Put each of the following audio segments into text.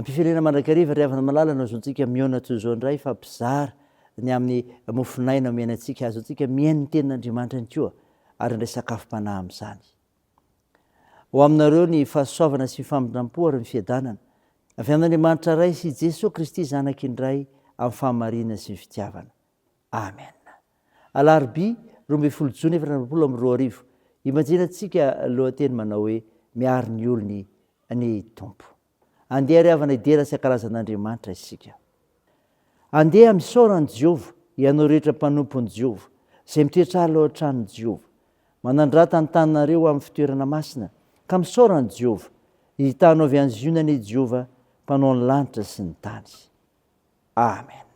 ampifelena mandrakariva ry avana malala nao zontsika miona toy zao ndray fa mpizara ny amin'ny mofinaina miaina antsika azo antsika miainy ny tenin'Andriamanitra ny koa ary indray sakafom-panahy amin'izany. Ho aminareo ny fahasoavana sy mifampinam-po ary ny fiadanana avy amin'Andriamanitra ray sy Jesosy Kristy Zanaky indray amin'ny fahamarinana sy ny fitiavana. Amen. Alarobia 12 Jona 2022 imajenantsika lohateny manao hoe miaro ny olony ny tompo. Andeha ry havana idera sy ankarazan'Andriamanitra isika. Andeha misaoran'i Jehova ianao rehetra mpanompon'i Jehova izay mitoetra alo an-tranon'i Jehova. Manandrata ny tananareo amin'ny fitoerana masina ka misaoran'i Jehova. Hitanao avy an'ny zionany Jehova mpanao ny lanitra sy ny tany. Amen.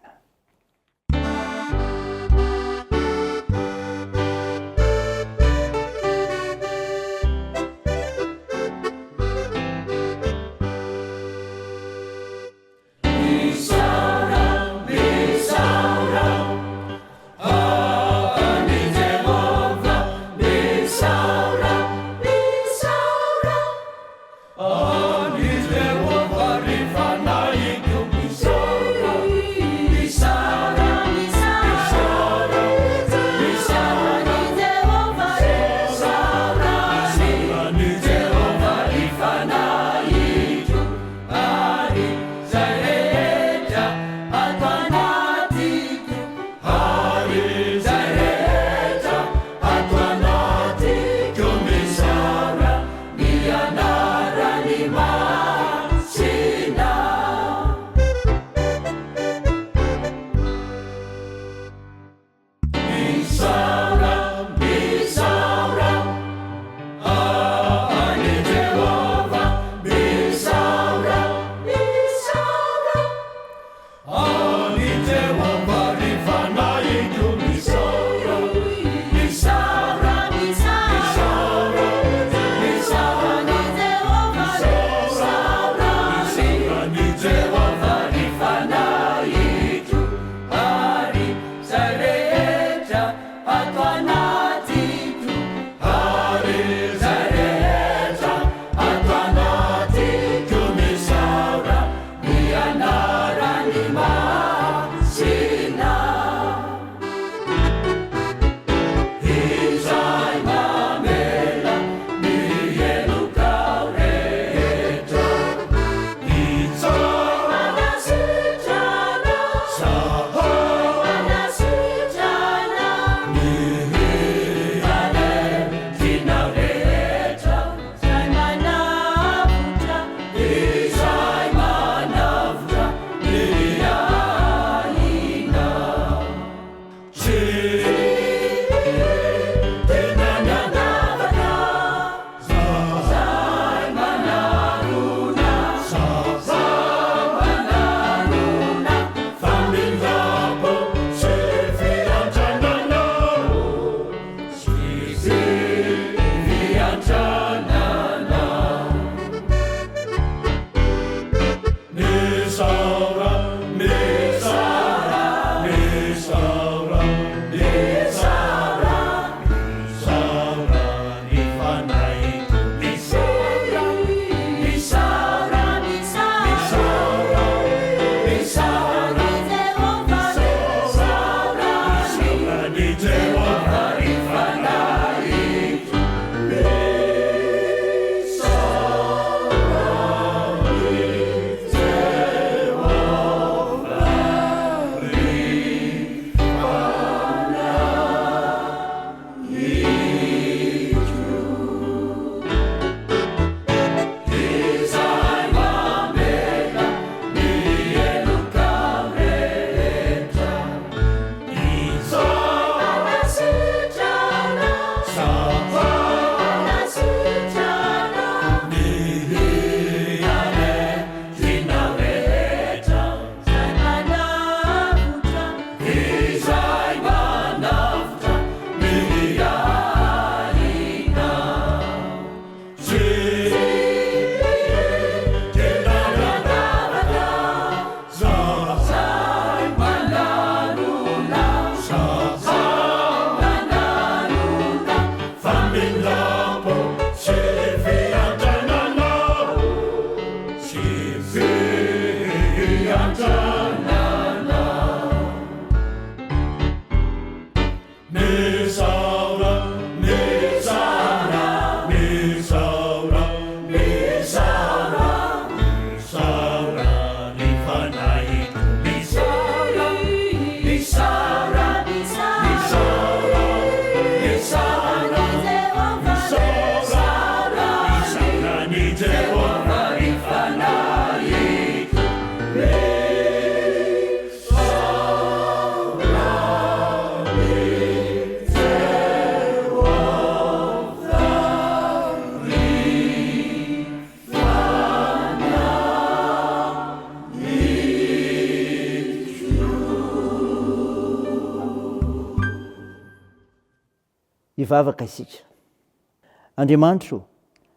hivavaka isika.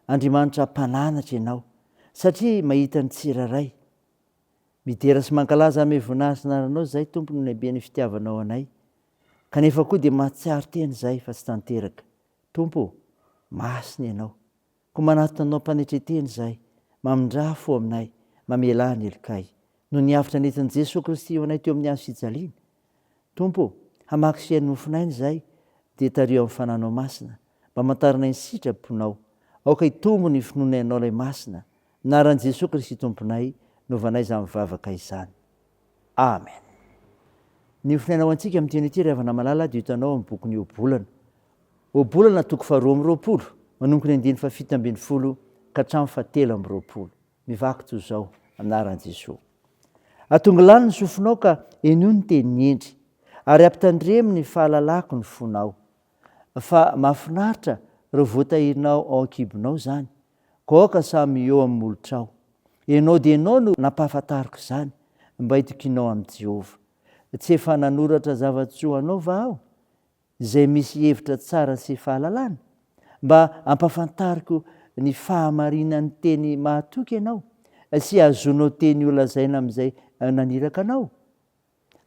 Andriamanitra mpananatra ianao satria mahita ny tsiraray. Midera sy mankalaza amy voninahitranao zay tompony ny haben'ny fitiavanao anay. Kanefa koa dia mahatsiaro teny zay fa tsy tanteraka. Tompo, masina ianao. Koa manatonao mpanetreteny zay, mamindra fo aminay, mamela ny elikay. No niavitra nentin'i Jesosy Kristy eo anay teo amin'ny hazo fijaliana. Tompo, hamaky fiain'ny nofinainy zay, dia tario amin'ny fananao masina, mba mantarina ny sitraponao. Aoka hitombo ny finoana ianao ilay masina. Naran'i Jesosy Kristy tomponay, novanay za mivavaka izany. Amen. Ny ofinainao antsika amin'ny teny ity ravana malala dia hitanao amin'ny bokin'ny Obolana. Obolana toko 220, manomboka ny 7:70 ka hatramin'ny 7:20. Mivaky toy izao anaran'i Jesosy. Atonga lany ny sofinao ka enio ny teny endry, ary ampitandremo ny fahalalako ny fonao. Fa mahafinaritra reo voatahirinao ao an-kibonao zany, kaoka samy eo amin'ny molotrao. Ianao dia ianao no nampahafantariko izany, mba hitokinao amin'i Jehovah. Tsy efa nanoratra zava-tsoa anao va aho, izay misy hevitra tsara sy fahalalana, mba ampahafantariko ny fahamarinan'ny teny mahatoky ianao, sy azonao teny ho lazaina amin'izay naniraka anao.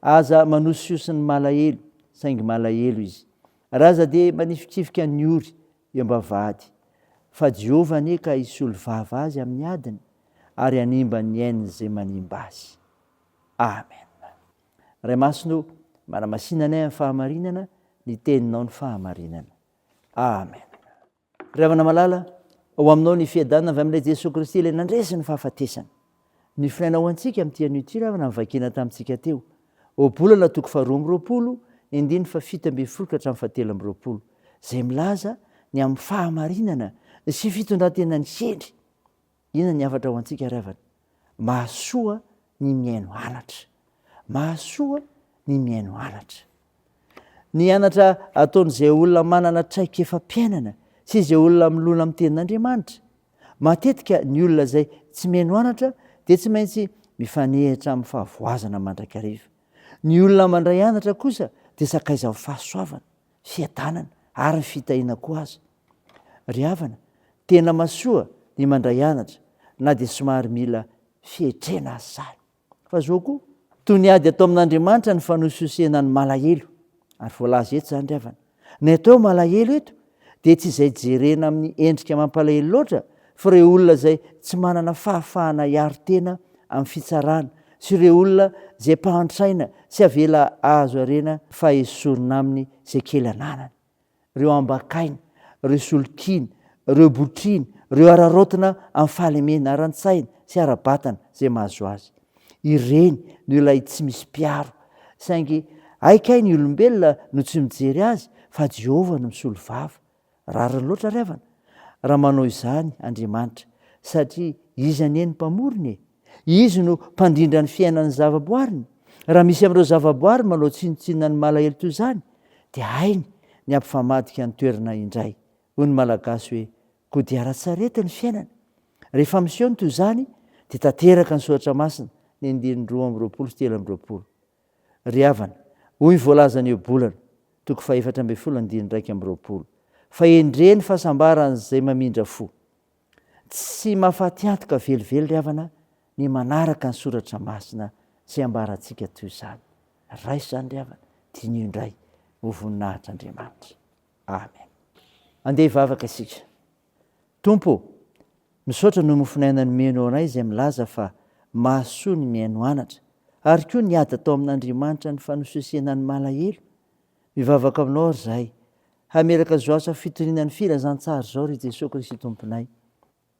Aza manosiosiny malahelo, saingy malahelo izy. Raza dia manifikifika ny ory eo ambavady. Fa Jehovah anie ka hisolo vava azy amin'ny adiny, ary animba ny aininy izay manimba azy. Amen. Ray masino, manamasinanay amin'ny fahamarinana, ny teninao ny fahamarinana. Amen. Ravana malala, ao aminao ny fiadanana avy amin'ilay Jesosy Kristy ilay nandresy ny fahafatesana. Ny finainao antsika amin'ny tian'ity ravana mivakina tamintsika teo. Obolana toko 220, 7:70 ka hatramin'ny 7:20, zay milaza ny amin'ny fahamarinana sy fitondran-tena ny hendry. Inona ny afatra ho antsika ravana? Mahasoa ny miaino anatra. Mahasoa ny miaino anatra. Ny anatra ataon'izay olona manana traika efa mpiainana sy izay olona milona amin'ny tenin'Andriamanitra. Matetika ny olona izay tsy miaino anatra dia tsy maintsy mifanehitra amin'ny fahavoazana mandrakariva. Ny olona mandray anatra kosa dia sakaiza amin'ny fahasoavana, fiadanana ary ny fitahiana koa azy. Ry havana, tena masoa ny mandray anatra, na dia somary mila fietrena azy zany. Fa zao koa, toy ny ady atao amin'Andriamanitra ny fanososena ny malahelo. Ary voalaza eto zany ry havana. Ny atao malahelo eto dia tsy izay jerena amin'ny endrika mampalahelo loatra, fa ireo olona izay tsy manana fahafahana hiaro tena amin'ny fitsarana, sy ireo olona izay mpahantraina sy avela azo arena fa esorina aminy izay kely ananany. Ireo ambakaina, ireo solokina, ireo botrina, ireo ararotina amin'ny fahalemena aran-tsaina sy ara-batana izay mahazo azy. Ireny ny olona tsy misy mpiaro, saingy aikay ny olombelona no tsy mijery azy, fa Jehovah no misolo vava. Rariny loatra ry havana raha manao izany Andriamanitra, satria izy anie ny mpamorony, izy no mpandrindra ny fiainan'ny zavaboariny. Raha misy amin'ireo zavaboary manao tsinotsinona ny malahelo toy izany, dia hainy ny ampifamadika ny toerana indray. Hoy ny malagasy hoe kodiaran-tsarety ny fiainana. Rehefa miseho ny toy izany dia tanteraka ny soratra masina ny 2:20 Ry havana, hoy voalaza ny Obolana toko 4:120. Fa endreny fahasambaran'izay mamindra fo. Tsy mahafaty antoka velively ry havana ny manaraka ny soratra masina sy ambarantsika toy izany. Raisy izany ry havana, tianio indray ho voninahitr'Andriamanitra. Amen. Andeha hivavaka isika. Tompo, misaotra no mofinainany miaino anay izay milaza fa mahasoa ny miaino anatra, ary koa ny ady atao amin'Andriamanitra ny fanososena ny malahelo. Mivavaka aminao ry zahay, hameraka zao asa fitorinan'ny filazantsara zao ry Jesosy Kristy tomponay.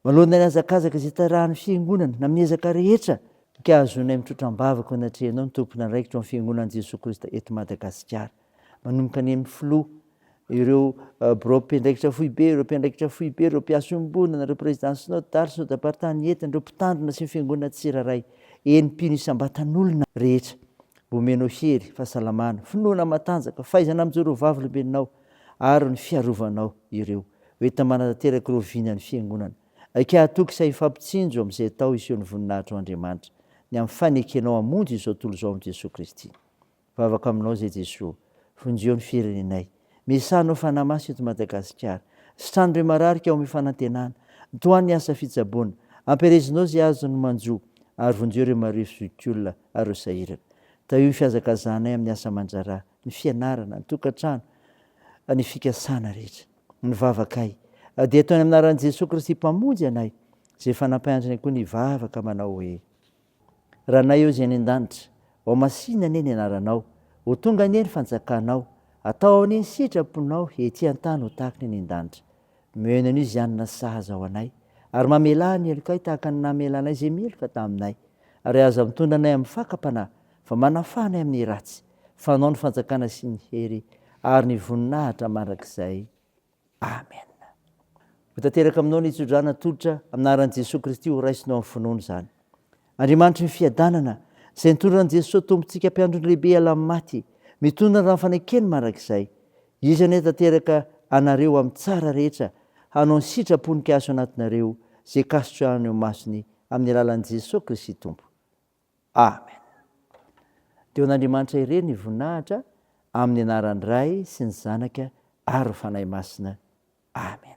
Manoloana ny azakazaka izay tarahan'ny fiangonana na amin'ny ezaka rehetra, ka azonay mitrotram-bavaka ho natrehanao ny tompona andraikitra amin'ny fiangonan'i Jesosy Kristy eto Madagasikara. Manomboka any amin'ny filoha, ireo mpiandraikitra foibe, ireo mpiandraikitra foibe, ireo mpiasombonana, ireo président synodal, synod-apartany entiny, ireo mpitandrina sy ny fiangonana tsiraray, enimpino isambatan'olona rehetra. Omeno hery, fahasalamana, finoana matanjaka, fahaizana mijoro vavy lehibenao, ary ny fiarovanao ireo. Hoentina manatanteraka ireo vinan'ny fiangonana. Ka atoky say fampitsinjo amin'izay atao iseo ny voninahitra Andriamanitra, ny amin'ny fanekenao hamonjy izao tontolo izao amin'i Jesosy Kristy. Vavaka aminao izay Jesosy, vonjeo ny firenenay, misanao fanahy maso eto Madagasikara. Sitrandro mararika ao mifanantenana, toany asa fitsaboana, amperezinao zay azony manjo, ary vonjeo ireo marivo zokiolona ary sahirana. Tao fiazakazanay amin'ny asa manjara, ny fianarana, ny tokantrano, ny fikasana rehetra, ny vavakay. Dia ataony amin'ny anaran'i Jesosy Kristy mpamonjy anay, zay fanampiandriny koa ny vavaka manao hoe: rahanay eo zay ny an-danitra, ao masina anie ny anaranao, ho tonga anie ny fanjakanao, atao anie ny sitraponao ety an-tany ho tahaka ny an-danitra. Mihena an'io izy anina sahaza ao anay, ary mamelà ny helokay tahaka ny namelanay zay meloka taminay, ary aza mitondra anay amin'ny fakapanahy, fa manafanay amin'ny ratsy, fanao ny fanjakana sy ny hery ary ny voninahitra mandrakizay. Amen. Hotanteraka aminao ny itsodrana tolotra amin'ny anaran'i Jesosy Kristy ho raisinao amin'ny finoana izany. Andriamanitra ny fiadanana izay nitondra an'i Jesosy tompontsika mpiandro lehibe ala amin'ny maty, mitondra ny rahafanekeny mandrakizay. Izy anie tanteraka anareo amin'ny tsara rehetra, hanao ny sitraponin-kaso anatinareo zay kasotrahany eo masony amin'ny alalan'i Jesosy Kristy Tompo. Amen. Teo an'Andriamanitra ireny ny voninahitra amin'ny anaran'ny Ray sy ny Zanaka ary ny Fanahy Masina. Amen.